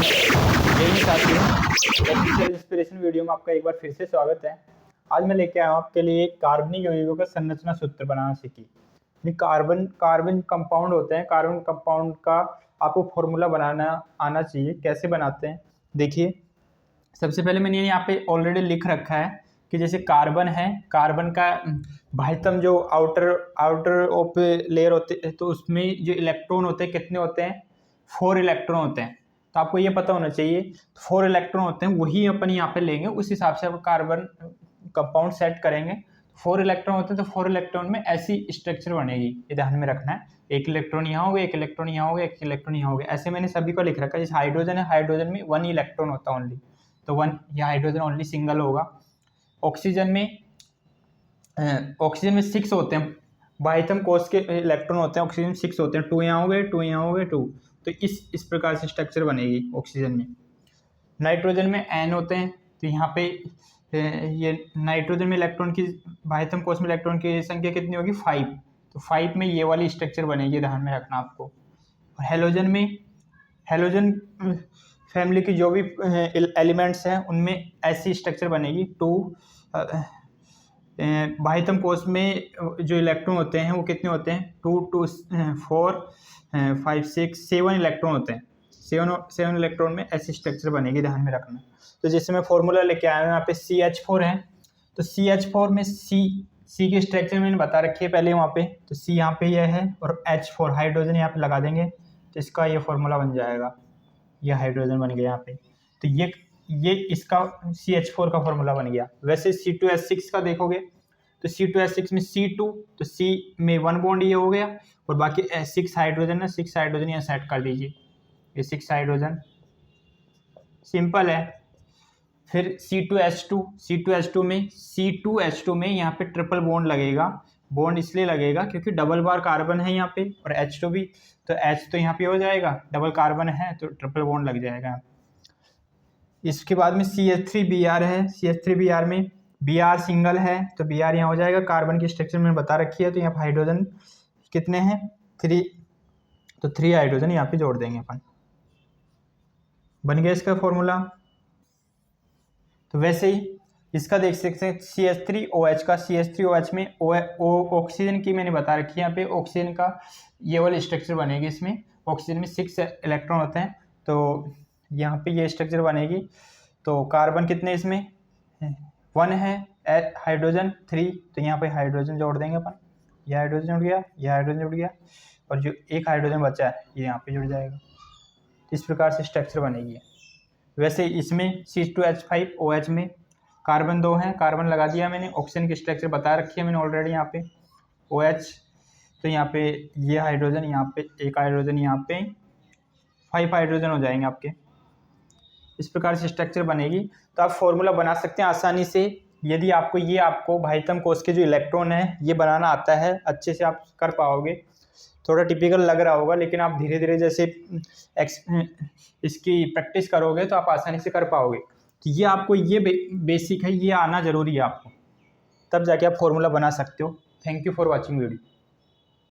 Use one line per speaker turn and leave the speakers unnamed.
जय हिंद साथियों, technical inspiration video में आपका एक बार फिर से स्वागत है। आज मैं लेके आया हूँ आपके लिए एक कार्बनिक यौगिकों का संरचना सूत्र बनाना सीखिए। कार्बन कंपाउंड होते हैं, कार्बन कंपाउंड का आपको फॉर्मूला बनाना आना चाहिए। कैसे बनाते हैं देखिए। सबसे पहले मैंने यहाँ पे ऑलरेडी लिख रखा है कि जैसे कार्बन है, कार्बन का बाह्यतम जो आउटर ऑफ लेयर होते हैं, तो उसमें जो इलेक्ट्रॉन होते हैं कितने होते हैं? 4 इलेक्ट्रॉन होते हैं। तो आपको ये पता होना चाहिए 4 इलेक्ट्रॉन होते हैं, वही अपन यहाँ पे लेंगे, उस हिसाब से आप कार्बन कंपाउंड सेट करेंगे। 4 इलेक्ट्रॉन होते हैं तो 4 इलेक्ट्रॉन में ऐसी स्ट्रक्चर बनेगी, ये ध्यान में रखना है। एक इलेक्ट्रॉन यहाँ होगा, एक इलेक्ट्रॉन यहाँ होगा, एक इलेक्ट्रॉन यहाँ होगा, ऐसे मैंने सभी को लिख रखा है। जैसे हाइड्रोजन है, हाइड्रोजन में 1 इलेक्ट्रॉन होता है ओनली, तो 1 या हाइड्रोजन ओनली सिंगल होगा। ऑक्सीजन में 6 होते हैं, बाह्यतम कोश के इलेक्ट्रॉन होते हैं ऑक्सीजन 6 होते हैं, 2 यहाँ हो गए, 2 यहाँ हो गए, 2। तो इस प्रकार से स्ट्रक्चर बनेगी ऑक्सीजन में। नाइट्रोजन में N होते हैं, तो यहाँ पे ये नाइट्रोजन में इलेक्ट्रॉन की बाह्यतम कोश में इलेक्ट्रॉन की संख्या कितनी होगी? 5। तो 5 में ये वाली स्ट्रक्चर बनेगी, ध्यान में रखना आपको। हेलोजन फैमिली की जो भी एलिमेंट्स हैं उनमें ऐसी स्ट्रक्चर बनेगी। 2 बाह्यतम कोश में जो इलेक्ट्रॉन होते हैं वो कितने होते हैं? 2, 2, 4, 5, 6, 7 इलेक्ट्रॉन होते हैं। 7 इलेक्ट्रॉन में ऐसी स्ट्रक्चर बनेगी, ध्यान में रखना। तो जैसे मैं फॉर्मूला लेके आया हूँ, यहाँ पे CH4 है, तो CH4 में C की स्ट्रक्चर मैंने बता रखी है पहले वहाँ पे। तो C यहाँ पे यह है और H4 हाइड्रोजन यहाँ पे लगा देंगे, तो इसका ये फॉर्मूला बन जाएगा। ये हाइड्रोजन बन गया यहाँ पे, तो ये इसका CH4 का फॉर्मूला बन गया। वैसे C2H6 का देखोगे तो C2H6 में C2, तो C में 1 बॉन्ड ये हो गया, और बाकी 6 हाइड्रोजन है, 6 हाइड्रोजन यहाँ सेट कर दीजिए। ये 6 हाइड्रोजन सिंपल है। फिर C2H2 में यहाँ पे ट्रिपल बॉन्ड लगेगा। बॉन्ड इसलिए लगेगा क्योंकि डबल बार कार्बन है यहाँ पे और H2 भी, तो H तो यहाँ पे हो जाएगा, डबल कार्बन है तो ट्रिपल बॉन्ड लग जाएगा। इसके बाद में CH3Br है, CH3Br में Br सिंगल है, तो Br यहाँ हो जाएगा। कार्बन की स्ट्रक्चर मैंने बता रखी है, तो यहाँ पर हाइड्रोजन कितने हैं? 3, तो 3 हाइड्रोजन यहाँ पे जोड़ देंगे अपन, बन गया इसका फॉर्मूला। तो वैसे ही इसका देख सकते हैं CH3OH का, CH3OH में ऑक्सीजन की मैंने बता रखी है यहाँ पे, ऑक्सीजन का ये वाली स्ट्रक्चर बनेगी। इसमें ऑक्सीजन में 6 इलेक्ट्रॉन होते हैं, तो यहाँ पे ये स्ट्रक्चर बनेगी। तो कार्बन कितने इसमें? 1 है, हाइड्रोजन 3, तो यहाँ पे हाइड्रोजन जोड़ देंगे अपन। यह हाइड्रोजन जुड़ गया, यह हाइड्रोजन जुड़ गया, और जो एक हाइड्रोजन बचा है ये यहाँ पे जुड़ जाएगा। इस प्रकार से स्ट्रक्चर बनेगी। वैसे इसमें C2H5OH में कार्बन 2 हैं, कार्बन लगा दिया मैंने। ऑक्सीजन की स्ट्रक्चर बता रखी है मैंने ऑलरेडी यहाँ पे। OH, तो यहाँ पे ये हाइड्रोजन, यहाँ पे एक हाइड्रोजन, यहाँ पे 5 हाइड्रोजन हो जाएंगे आपके। इस प्रकार से स्ट्रक्चर बनेगी। तो आप फॉर्मूला बना सकते हैं आसानी से, यदि आपको बाह्यतम कोश के जो इलेक्ट्रॉन है ये बनाना आता है, अच्छे से आप कर पाओगे। थोड़ा टिपिकल लग रहा होगा, लेकिन आप धीरे धीरे जैसे इसकी प्रैक्टिस करोगे तो आप आसानी से कर पाओगे। तो ये आपको ये बेसिक है, ये आना जरूरी है आपको, तब जाके आप फॉर्मूला बना सकते हो। Thank you for watching video.